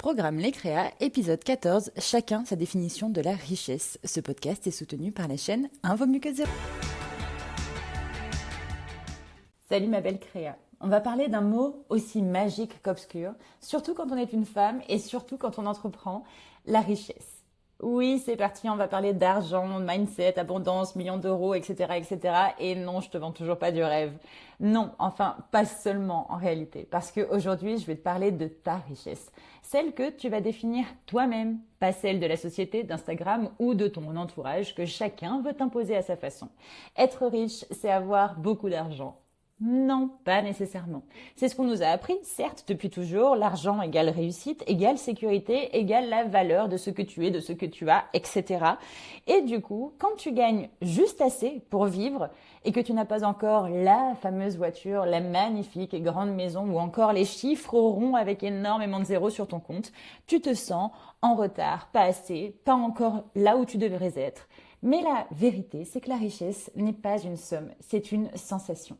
Programme Les Créas, épisode 14, chacun sa définition de la richesse. Ce podcast est soutenu par la chaîne Un vaut mieux que zéro. Salut ma belle Créa. On va parler d'un mot aussi magique qu'obscur, surtout quand on est une femme et surtout quand on entreprend, la richesse. Oui, c'est parti, on va parler d'argent, mindset, abondance, millions d'euros, etc., etc. Et non, je te vends toujours pas du rêve. Non, enfin, pas seulement en réalité. Parce qu'aujourd'hui, je vais te parler de ta richesse. Celle que tu vas définir toi-même, pas celle de la société, d'Instagram ou de ton entourage que chacun veut t'imposer à sa façon. Être riche, c'est avoir beaucoup d'argent. Non, pas nécessairement. C'est ce qu'on nous a appris, certes, depuis toujours. L'argent égale réussite, égale sécurité, égale la valeur de ce que tu es, de ce que tu as, etc. Et du coup, quand tu gagnes juste assez pour vivre et que tu n'as pas encore la fameuse voiture, la magnifique et grande maison ou encore les chiffres ronds avec énormément de zéros sur ton compte, tu te sens en retard, pas assez, pas encore là où tu devrais être. Mais la vérité, c'est que la richesse n'est pas une somme, c'est une sensation.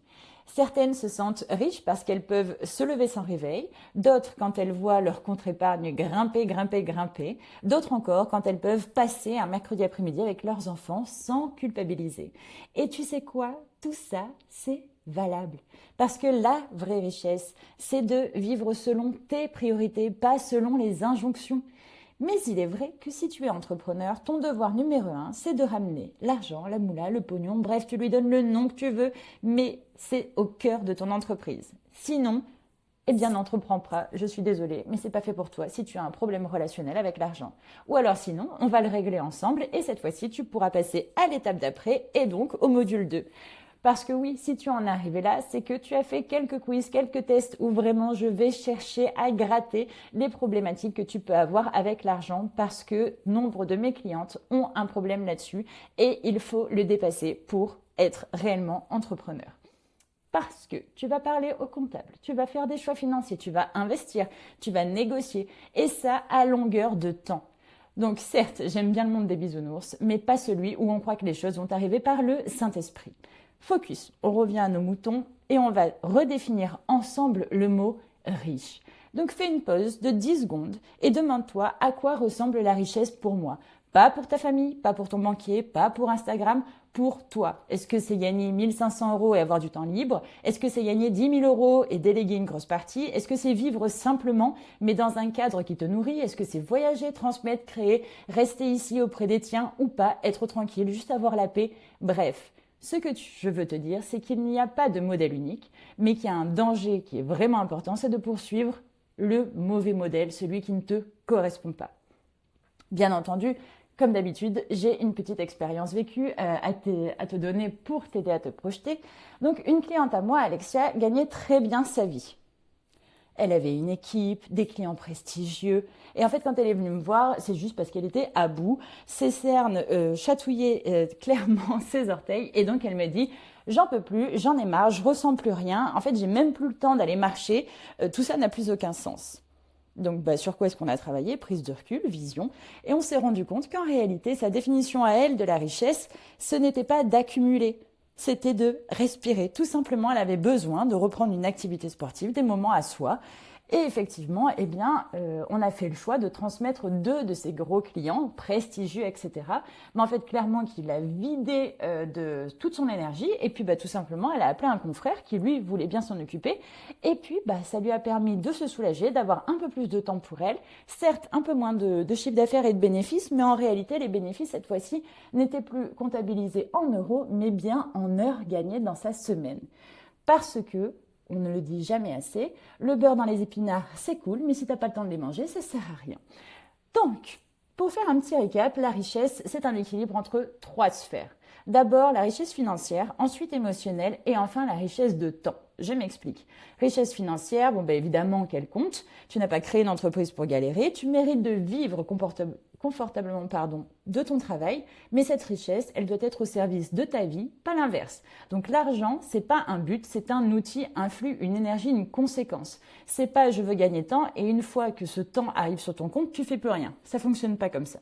Certaines se sentent riches parce qu'elles peuvent se lever sans réveil, d'autres quand elles voient leur compte épargne grimper, d'autres encore quand elles peuvent passer un mercredi après-midi avec leurs enfants sans culpabiliser. Et tu sais quoi? Tout ça, c'est valable. Parce que la vraie richesse, c'est de vivre selon tes priorités, pas selon les injonctions. Mais il est vrai que si tu es entrepreneur, ton devoir numéro 1, c'est de ramener l'argent, la moula, le pognon, bref, tu lui donnes le nom que tu veux, mais c'est au cœur de ton entreprise. Sinon, eh bien, n'entreprends pas, je suis désolée, mais c'est pas fait pour toi si tu as un problème relationnel avec l'argent. Ou alors sinon, on va le régler ensemble et cette fois-ci, tu pourras passer à l'étape d'après et donc au module 2. Parce que oui, si tu en es arrivé là, c'est que tu as fait quelques quiz, quelques tests où vraiment je vais chercher à gratter les problématiques que tu peux avoir avec l'argent parce que nombre de mes clientes ont un problème là-dessus et il faut le dépasser pour être réellement entrepreneur. Parce que tu vas parler au comptable, tu vas faire des choix financiers, tu vas investir, tu vas négocier et ça à longueur de temps. Donc certes, j'aime bien le monde des bisounours, mais pas celui où on croit que les choses vont arriver par le Saint-Esprit. Focus, on revient à nos moutons et on va redéfinir ensemble le mot riche. Donc fais une pause de 10 secondes et demande-toi à quoi ressemble la richesse pour moi. Pas pour ta famille, pas pour ton banquier, pas pour Instagram, pour toi. Est-ce que c'est gagner 1500 € et avoir du temps libre? Est-ce que c'est gagner 10 000 € et déléguer une grosse partie? Est-ce que c'est vivre simplement mais dans un cadre qui te nourrit? Est-ce que c'est voyager, transmettre, créer, rester ici auprès des tiens ou pas, être tranquille, juste avoir la paix? Bref. Ce que je veux te dire, c'est qu'il n'y a pas de modèle unique, mais qu'il y a un danger qui est vraiment important, c'est de poursuivre le mauvais modèle, celui qui ne te correspond pas. Bien entendu, comme d'habitude, j'ai une petite expérience vécue à te donner pour t'aider à te projeter. Donc, une cliente à moi, Alexia, gagnait très bien sa vie. Elle avait une équipe, des clients prestigieux. Et en fait, quand elle est venue me voir, c'est juste parce qu'elle était à bout. Ses cernes chatouillaient clairement ses orteils. Et donc, elle me dit, j'en peux plus, j'en ai marre, je ressens plus rien. En fait, j'ai même plus le temps d'aller marcher. Tout ça n'a plus aucun sens. Donc, sur quoi est-ce qu'on a travaillé? Prise de recul, vision. Et on s'est rendu compte qu'en réalité, sa définition à elle de la richesse, ce n'était pas d'accumuler. C'était de respirer. Tout simplement, elle avait besoin de reprendre une activité sportive, des moments à soi. Et effectivement, on a fait le choix de transmettre 2 de ses gros clients, prestigieux, etc. Mais en fait, clairement, qu'il a vidé de toute son énergie. Et puis, tout simplement, elle a appelé un confrère qui, lui, voulait bien s'en occuper. Et puis, ça lui a permis de se soulager, d'avoir un peu plus de temps pour elle. Certes, un peu moins de chiffre d'affaires et de bénéfices, mais en réalité, les bénéfices, cette fois-ci, n'étaient plus comptabilisés en euros, mais bien en heures gagnées dans sa semaine. Parce que, on ne le dit jamais assez, le beurre dans les épinards, c'est cool, mais si tu n'as pas le temps de les manger, ça ne sert à rien. Donc, pour faire un petit récap, la richesse, c'est un équilibre entre 3 sphères. D'abord, la richesse financière, ensuite émotionnelle et enfin la richesse de temps. Je m'explique. Richesse financière, évidemment qu'elle compte. Tu n'as pas créé une entreprise pour galérer. Tu mérites de vivre confortablement de ton travail. Mais cette richesse, elle doit être au service de ta vie, pas l'inverse. Donc l'argent, c'est pas un but, c'est un outil, un flux, une énergie, une conséquence. C'est pas je veux gagner tant et une fois que ce temps arrive sur ton compte, tu fais plus rien. Ça fonctionne pas comme ça.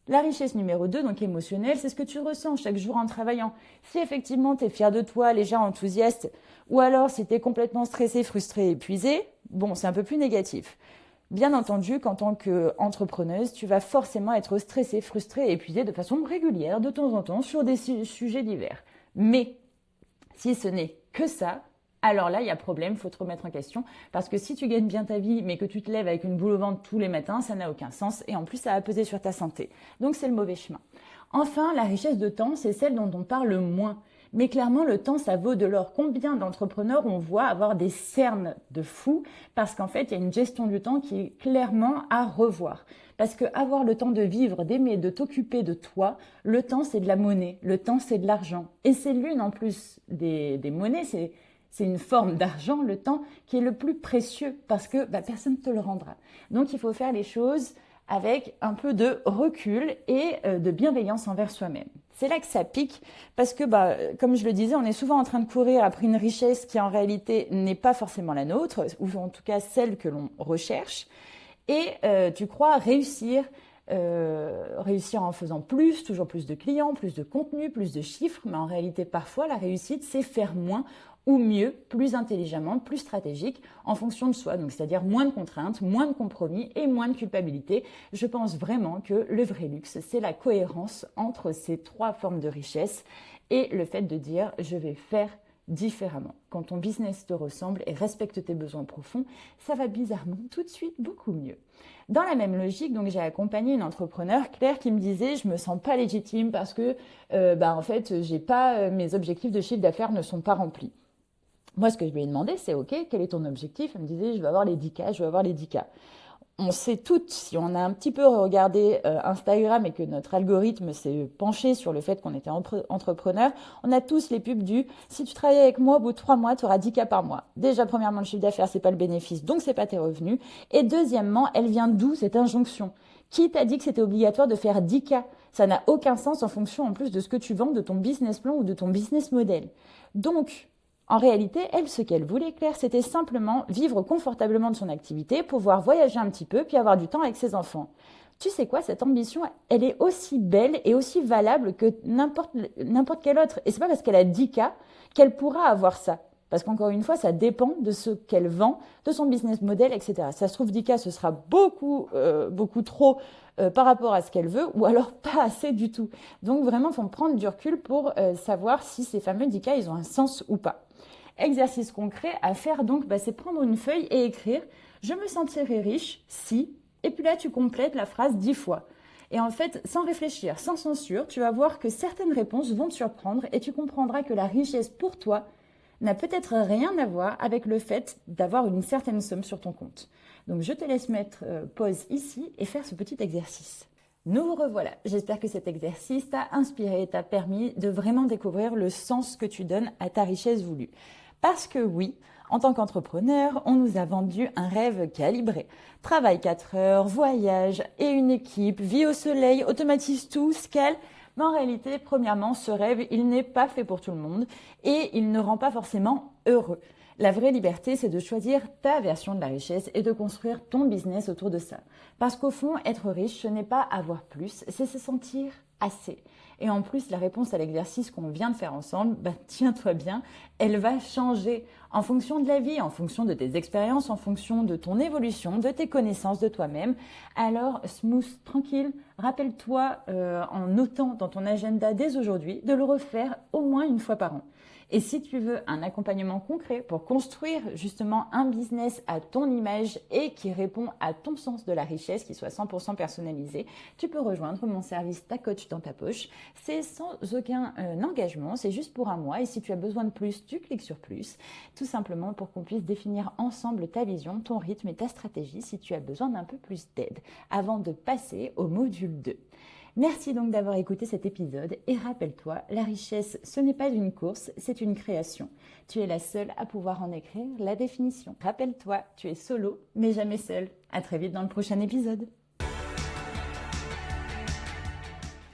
La richesse numéro 2, donc émotionnelle, c'est ce que tu ressens chaque jour en travaillant. Si effectivement tu es fier de toi, léger, enthousiaste, ou alors si tu es complètement stressé, frustré, épuisé, c'est un peu plus négatif. Bien entendu qu'en tant qu'entrepreneuse, tu vas forcément être stressée, frustrée et épuisée de façon régulière, de temps en temps, sur des sujets divers. Mais si ce n'est que ça, alors là, il y a problème, il faut te remettre en question. Parce que si tu gagnes bien ta vie, mais que tu te lèves avec une boule au ventre tous les matins, ça n'a aucun sens. Et en plus, ça va peser sur ta santé. Donc, c'est le mauvais chemin. Enfin, la richesse de temps, c'est celle dont on parle le moins. Mais clairement, le temps, ça vaut de l'or. Combien d'entrepreneurs on voit avoir des cernes de fous parce qu'en fait, il y a une gestion du temps qui est clairement à revoir. Parce que avoir le temps de vivre, d'aimer, de t'occuper de toi, le temps, c'est de la monnaie. Le temps, c'est de l'argent. Et c'est l'une en plus des monnaies, c'est une forme d'argent, le temps, qui est le plus précieux parce que personne ne te le rendra. Donc, il faut faire les choses avec un peu de recul et de bienveillance envers soi-même. C'est là que ça pique parce que, comme je le disais, on est souvent en train de courir après une richesse qui en réalité n'est pas forcément la nôtre, ou en tout cas celle que l'on recherche. Et tu crois réussir en faisant plus, toujours plus de clients, plus de contenu, plus de chiffres, mais en réalité parfois la réussite c'est faire moins ou mieux, plus intelligemment, plus stratégique en fonction de soi, donc c'est-à-dire moins de contraintes, moins de compromis et moins de culpabilité. Je pense vraiment que le vrai luxe, c'est la cohérence entre ces trois formes de richesse et le fait de dire je vais faire différemment. Quand ton business te ressemble et respecte tes besoins profonds, ça va bizarrement tout de suite beaucoup mieux. Dans la même logique, donc j'ai accompagné une entrepreneure, Claire, qui me disait je me sens pas légitime parce que en fait j'ai pas mes objectifs de chiffre d'affaires ne sont pas remplis. Moi, ce que je lui ai demandé, c'est OK, quel est ton objectif? Elle me disait je veux avoir les 10K, je veux avoir les 10K. On sait toutes, si on a un petit peu regardé Instagram et que notre algorithme s'est penché sur le fait qu'on était entrepreneur, on a tous les pubs du « si tu travailles avec moi, au bout de 3 mois, tu auras 10K par mois ». Déjà, premièrement, le chiffre d'affaires, c'est pas le bénéfice, donc c'est pas tes revenus. Et deuxièmement, elle vient d'où cette injonction? Qui t'a dit que c'était obligatoire de faire 10K? Ça n'a aucun sens en fonction en plus de ce que tu vends, de ton business plan ou de ton business model. Donc, en réalité, elle, ce qu'elle voulait, Claire, c'était simplement vivre confortablement de son activité, pouvoir voyager un petit peu, puis avoir du temps avec ses enfants. Tu sais quoi, cette ambition, elle est aussi belle et aussi valable que n'importe quelle autre. Et c'est pas parce qu'elle a 10K qu'elle pourra avoir ça. Parce qu'encore une fois, ça dépend de ce qu'elle vend, de son business model, etc. Si ça se trouve, 10K, ce sera beaucoup trop par rapport à ce qu'elle veut, ou alors pas assez du tout. Donc vraiment, il faut prendre du recul pour savoir si ces fameux 10K, ils ont un sens ou pas. Exercice concret à faire donc, c'est prendre une feuille et écrire « Je me sentirai riche si… » Et puis là, tu complètes la phrase 10 fois. Et en fait, sans réfléchir, sans censure, tu vas voir que certaines réponses vont te surprendre et tu comprendras que la richesse pour toi n'a peut-être rien à voir avec le fait d'avoir une certaine somme sur ton compte. Donc je te laisse mettre pause ici et faire ce petit exercice. Nous revoilà. J'espère que cet exercice t'a inspiré et t'a permis de vraiment découvrir le sens que tu donnes à ta richesse voulue. Parce que oui, en tant qu'entrepreneur, on nous a vendu un rêve calibré. Travail 4 heures, voyage et une équipe, vie au soleil, automatise tout, scale. Mais en réalité, premièrement, ce rêve, il n'est pas fait pour tout le monde et il ne rend pas forcément heureux. La vraie liberté, c'est de choisir ta version de la richesse et de construire ton business autour de ça. Parce qu'au fond, être riche, ce n'est pas avoir plus, c'est se sentir assez. Et en plus, la réponse à l'exercice qu'on vient de faire ensemble, tiens-toi bien, elle va changer en fonction de la vie, en fonction de tes expériences, en fonction de ton évolution, de tes connaissances de toi-même. Alors, smooth, tranquille, rappelle-toi en notant dans ton agenda dès aujourd'hui de le refaire au moins une fois par an. Et si tu veux un accompagnement concret pour construire justement un business à ton image et qui répond à ton sens de la richesse, qui soit 100% personnalisé, tu peux rejoindre mon service Ta Coach dans ta poche. C'est sans aucun engagement, c'est juste pour un mois. Et si tu as besoin de plus, tu cliques sur plus, tout simplement pour qu'on puisse définir ensemble ta vision, ton rythme et ta stratégie si tu as besoin d'un peu plus d'aide avant de passer au module 2. Merci donc d'avoir écouté cet épisode et rappelle-toi, la richesse, ce n'est pas une course, c'est une création. Tu es la seule à pouvoir en écrire la définition. Rappelle-toi, tu es solo, mais jamais seul. À très vite dans le prochain épisode.